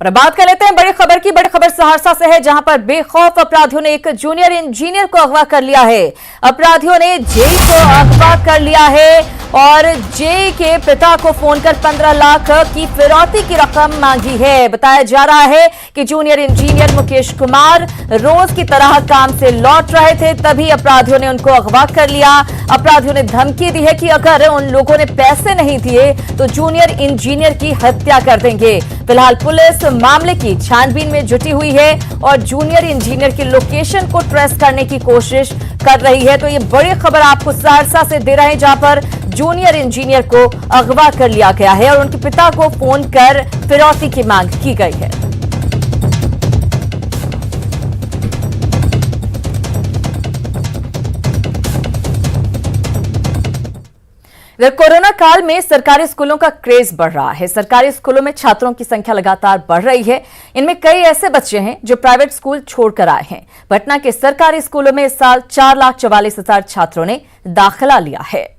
और अब बात कर लेते हैं बड़ी खबर की। बड़ी खबर सहरसा से है, जहां पर बेखौफ अपराधियों ने एक जूनियर इंजीनियर को अगवा कर लिया है। अपराधियों ने जेई को अगवा कर लिया है और जेई के पिता को फोन कर 15 लाख की फिरौती की रकम मांगी है। बताया जा रहा है कि जूनियर इंजीनियर मुकेश कुमार रोज की तरह काम से लौट रहे थे, तभी अपराधियों ने उनको अगवा कर लिया। अपराधियों ने धमकी दी है कि अगर उन लोगों ने पैसे नहीं दिए तो जूनियर इंजीनियर की हत्या कर देंगे। फिलहाल पुलिस मामले की छानबीन में जुटी हुई है और जूनियर इंजीनियर की लोकेशन को ट्रेस करने की कोशिश कर रही है। तो ये बड़ी खबर आपको सहरसा से दे रहे हैं, जहां पर जूनियर इंजीनियर को अगवा कर लिया गया है और उनके पिता को फोन कर फिरौती की मांग की गई है। इधर कोरोना काल में सरकारी स्कूलों का क्रेज बढ़ रहा है। सरकारी स्कूलों में छात्रों की संख्या लगातार बढ़ रही है। इनमें कई ऐसे बच्चे हैं जो प्राइवेट स्कूल छोड़कर आए हैं। पटना के सरकारी स्कूलों में इस साल 4,44,000 छात्रों ने दाखिला लिया है।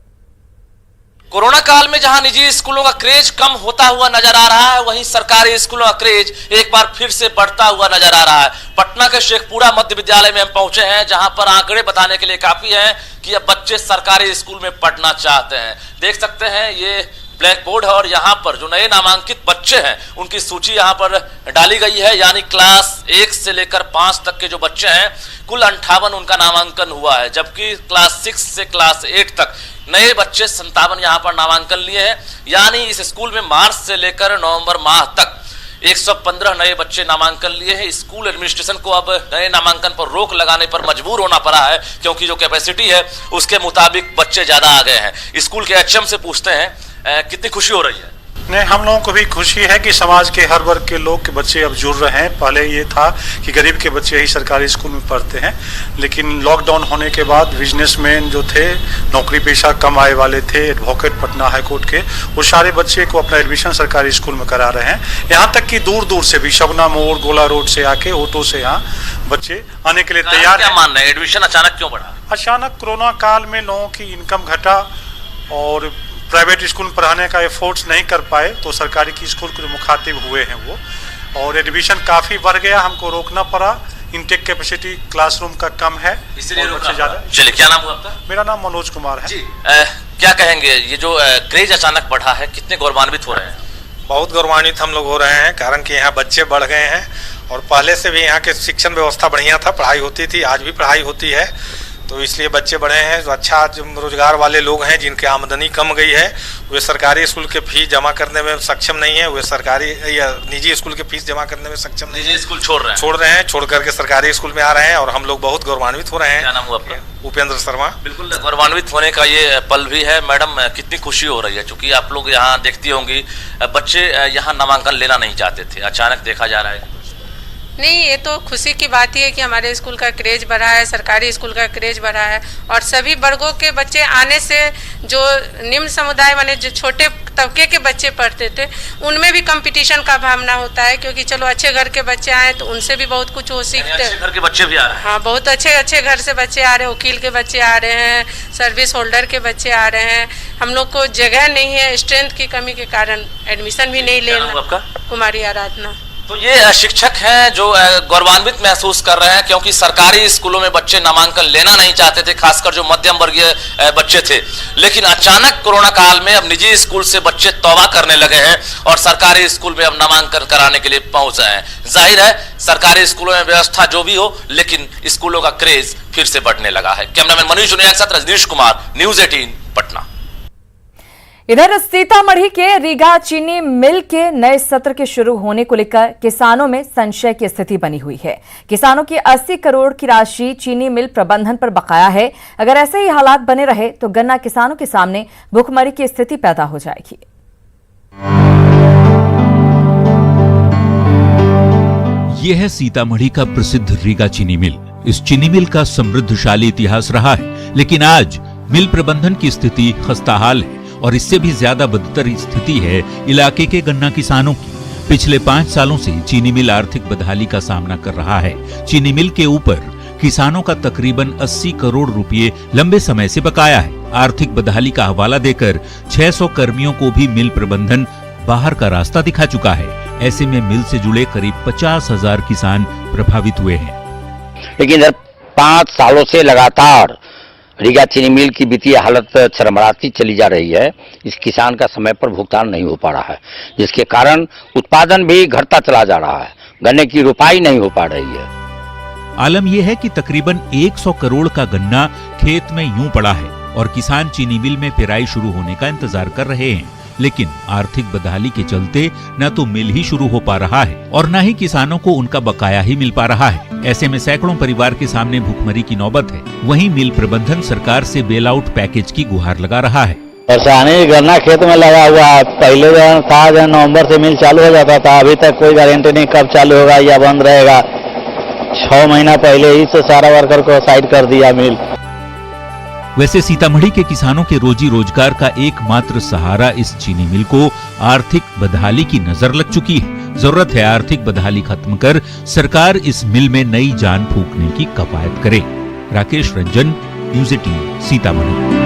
कोरोना काल में जहां निजी स्कूलों का क्रेज कम होता हुआ नजर आ रहा है, वहीं सरकारी स्कूलों का क्रेज एक बार फिर से बढ़ता हुआ नजर आ रहा है। पटना के शेखपुरा मध्य विद्यालय में हम पहुंचे हैं, जहां पर आंकड़े बताने के लिए काफी हैं कि अब बच्चे सरकारी स्कूल में पढ़ना चाहते हैं। देख सकते हैं ये ब्लैक बोर्ड है और यहाँ पर जो नए नामांकित बच्चे हैं उनकी सूची यहाँ पर डाली गई है। यानी क्लास 1 से लेकर 5 तक के जो बच्चे हैं, कुल 58 उनका नामांकन हुआ है, जबकि क्लास 6 से क्लास 8 तक नए बच्चे 57 यहाँ पर नामांकन लिए हैं। यानी इस स्कूल में मार्च से लेकर नवंबर माह तक 115 नए बच्चे नामांकन लिए हैं। स्कूल एडमिनिस्ट्रेशन को अब नए नामांकन पर रोक लगाने पर मजबूर होना पड़ा है, क्योंकि जो कैपेसिटी है उसके मुताबिक बच्चे ज्यादा आ गए हैं। स्कूल के एचएम से पूछते हैं कितनी खुशी हो रही है। नहीं, हम लोगों को भी खुशी है कि समाज के हर वर्ग के लोग के बच्चे अब जुड़ रहे हैं। पहले ये था कि गरीब के बच्चे ही सरकारी स्कूल में पढ़ते हैं, लेकिन लॉकडाउन होने के बाद बिजनेसमैन जो थे, नौकरी पेशा कम आय वाले थे, एडवोकेट पटना हाईकोर्ट के, वो सारे बच्चे को अपना एडमिशन सरकारी स्कूल में करा रहे हैं। यहाँ तक कि दूर दूर से भी शगुना मोड़, गोला रोड से आके ऑटो से यहाँ बच्चे आने के लिए तैयार क्या मानना है, एडमिशन अचानक क्यों बढ़ा? अचानक कोरोना काल में लोगों की इनकम घटा और प्राइवेट स्कूल में पढ़ाने का एफर्ट्स नहीं कर पाए, तो सरकारी की स्कूल के मुखातिब हुए हैं वो, और एडमिशन काफ़ी बढ़ गया। हमको रोकना पड़ा, इनटेक कैपेसिटी क्लासरूम का कम है, इसलिए बच्चे ज़्यादा। चलिए, क्या नाम हुआ आपका? मेरा नाम मनोज कुमार है जी। क्या कहेंगे, ये जो क्रेज अचानक बढ़ा है, कितने गौरवान्वित हो रहे हैं? बहुत गौरवान्वित हम लोग हो रहे हैं, कारण कि यहाँ बच्चे बढ़ गए हैं और पहले से भी यहाँ के शिक्षण व्यवस्था बढ़िया था, पढ़ाई होती थी, आज भी पढ़ाई होती है, तो इसलिए बच्चे बढ़े हैं। जो अच्छा रोजगार वाले लोग हैं जिनकी आमदनी कम गई है, वे सरकारी स्कूल के फीस जमा करने में सक्षम नहीं है, वे सरकारी या निजी स्कूल के फीस जमा करने में सक्षम नहीं है, निजी स्कूल छोड़ रहे हैं, छोड़ करके सरकारी स्कूल में आ रहे हैं और हम लोग बहुत गौरवान्वित हो रहे हैं। क्या नाम हुआ आपका? उपेंद्र शर्मा। बिल्कुल गौरवान्वित होने का ये पल भी है। मैडम, कितनी खुशी हो रही है, क्योंकि आप लोग यहाँ देखती होंगी बच्चे यहाँ नामांकन लेना नहीं चाहते थे, अचानक देखा जा रहा है। नहीं, ये तो खुशी की बात ही है कि हमारे स्कूल का क्रेज बढ़ा है, सरकारी स्कूल का क्रेज बढ़ा है और सभी वर्गों के बच्चे आने से जो निम्न समुदाय माने जो छोटे तबके के बच्चे पढ़ते थे, उनमें भी कंपटीशन का भावना होता है, क्योंकि चलो अच्छे घर के बच्चे आए तो उनसे भी बहुत कुछ वो सीखते हैं। घर के बच्चे भी आ रहे हैं? हाँ, बहुत अच्छे घर से बच्चे आ रहे हैं, वकील के बच्चे आ रहे हैं, सर्विस होल्डर के बच्चे आ रहे हैं। हम लोग को जगह नहीं है, स्ट्रेंथ की कमी के कारण एडमिशन भी नहीं लेना। आपका? कुमारी आराधना। तो ये शिक्षक हैं जो गौरवान्वित महसूस कर रहे हैं, क्योंकि सरकारी स्कूलों में बच्चे नामांकन लेना नहीं चाहते थे, खासकर जो मध्यम वर्गीय बच्चे थे, लेकिन अचानक कोरोना काल में अब निजी स्कूल से बच्चे तौबा करने लगे हैं और सरकारी स्कूल में अब नामांकन कराने के लिए पहुंच रहे हैं। जाहिर है सरकारी स्कूलों में व्यवस्था जो भी हो, लेकिन स्कूलों का क्रेज फिर से बढ़ने लगा है। कैमरामैन मनीष जुनिया के साथ रजनीश कुमार, न्यूज 18 पटना। इधर सीतामढ़ी के रीगा चीनी मिल के नए सत्र के शुरू होने को लेकर किसानों में संशय की स्थिति बनी हुई है। किसानों की 80 करोड़ की राशि चीनी मिल प्रबंधन पर बकाया है। अगर ऐसे ही हालात बने रहे तो गन्ना किसानों के सामने भुखमरी की स्थिति पैदा हो जाएगी। यह है सीतामढ़ी का प्रसिद्ध रीगा चीनी मिल। इस चीनी मिल का समृद्धशाली इतिहास रहा है, लेकिन आज मिल प्रबंधन की स्थिति खस्ताहाल है और इससे भी ज्यादा बदतर स्थिति है इलाके के गन्ना किसानों की। पिछले 5 सालों से चीनी मिल आर्थिक बदहाली का सामना कर रहा है। चीनी मिल के ऊपर किसानों का तकरीबन 80 करोड़ रुपए लंबे समय से बकाया है। आर्थिक बदहाली का हवाला देकर 600 कर्मियों को भी मिल प्रबंधन बाहर का रास्ता दिखा चुका है। ऐसे में मिल से जुड़े करीब 50,000 किसान प्रभावित हुए हैं। लेकिन इधर 5 सालों से लगातार रीगा चीनी मिल की वित्तीय हालत चरमराती चली जा रही है। इस किसान का समय पर भुगतान नहीं हो पा रहा है, जिसके कारण उत्पादन भी घटता चला जा रहा है। गन्ने की रुपाई नहीं हो पा रही है। आलम यह है कि तकरीबन 100 करोड़ का गन्ना खेत में यूं पड़ा है और किसान चीनी मिल में पेराई शुरू होने का इंतजार कर रहे हैं, लेकिन आर्थिक बदहाली के चलते न तो मिल ही शुरू हो पा रहा है और न ही किसानों को उनका बकाया ही मिल पा रहा है। ऐसे में सैकड़ों परिवार के सामने भूखमरी की नौबत है। वहीं मिल प्रबंधन सरकार से बेल आउट पैकेज की गुहार लगा रहा है। परेशानी गन्ना खेत में लगा हुआ है। पहले था नवंबर से मिल चालू हो जाता था, अभी तक कोई गारंटी नहीं कब चालू होगा या बंद रहेगा। 6 महीना पहले ही से सारा वर्कर को साइड कर दिया मिल। वैसे सीतामढ़ी के किसानों के रोजी रोजगार का एकमात्र सहारा इस चीनी मिल को आर्थिक बदहाली की नजर लग चुकी है। जरूरत है आर्थिक बदहाली खत्म कर सरकार इस मिल में नई जान फूंकने की कवायद करे। राकेश रंजन, न्यूज़ 18 सीतामढ़ी।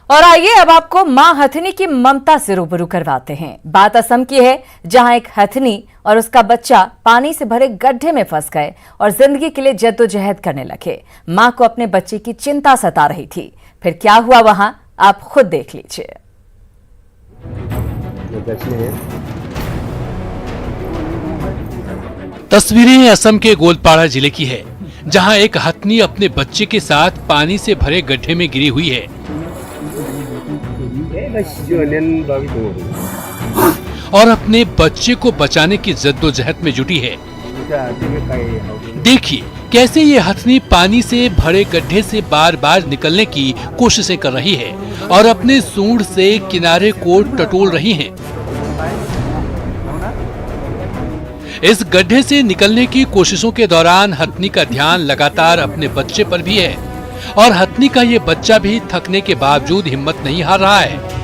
और आइए अब आपको मां हथनी की ममता से रूबरू करवाते हैं। बात असम की है, जहां एक हथनी और उसका बच्चा पानी से भरे गड्ढे में फंस गए और जिंदगी के लिए जद्दोजहद करने लगे। मां को अपने बच्चे की चिंता सता रही थी। फिर क्या हुआ वहां, आप खुद देख लीजिए। तस्वीरें असम के गोलपाड़ा जिले की है, जहां एक हथनी अपने बच्चे के साथ पानी से भरे गड्ढे में गिरी हुई है और अपने बच्चे को बचाने की जद्दोजहद में जुटी है। देखिए कैसे ये हथनी पानी से भरे गड्ढे से बार बार निकलने की कोशिशें कर रही है और अपने सूंड से किनारे को टटोल रही है। इस गड्ढे से निकलने की कोशिशों के दौरान हथनी का ध्यान लगातार अपने बच्चे पर भी है और हथनी का ये बच्चा भी थकने के बावजूद हिम्मत नहीं हार रहा है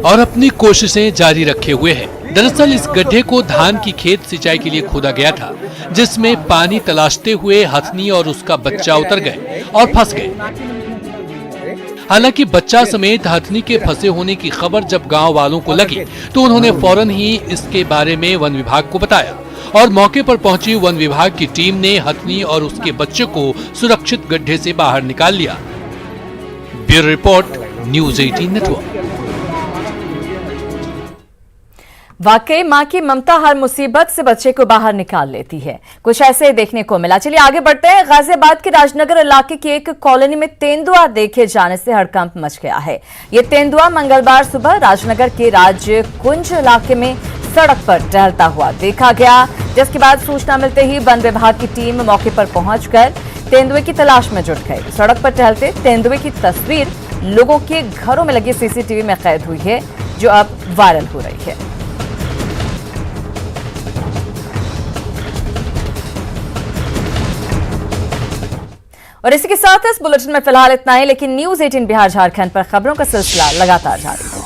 और अपनी कोशिशें जारी रखे हुए है। दरअसल इस गड्ढे को धान की खेत सिंचाई के लिए खोदा गया था, जिसमें पानी तलाशते हुए हथनी और उसका बच्चा उतर गए और फंस गए। हालांकि बच्चा समेत हथनी के फंसे होने की खबर जब गांव वालों को लगी तो उन्होंने फौरन ही इसके बारे में वन विभाग को बताया और मौके पर पहुंची वन विभाग की टीम ने हथनी और उसके बच्चे को सुरक्षित गड्ढे से बाहर निकाल लिया। Bureau report, news 18 network. वाकई मां की ममता हर मुसीबत से बच्चे को बाहर निकाल लेती है। कुछ ऐसे ही देखने को मिला। चलिए आगे बढ़ते हैं। गाजियाबाद के राजनगर इलाके की एक कॉलोनी में तेंदुआ देखे जाने से हड़कंप मच गया है। ये तेंदुआ मंगलवार सुबह राजनगर के राजकुंज इलाके में सड़क पर टहलता हुआ देखा गया, जिसके बाद सूचना मिलते ही वन विभाग की टीम मौके पर पहुंचकर तेंदुए की तलाश में जुट गई। सड़क पर टहलते तेंदुए की तस्वीर लोगों के घरों में लगे सीसीटीवी में कैद हुई है, जो अब वायरल हो रही है। और इसी के साथ इस बुलेटिन में फिलहाल इतना ही, लेकिन न्यूज़ 18 बिहार झारखंड पर खबरों का सिलसिला लगातार जारी है।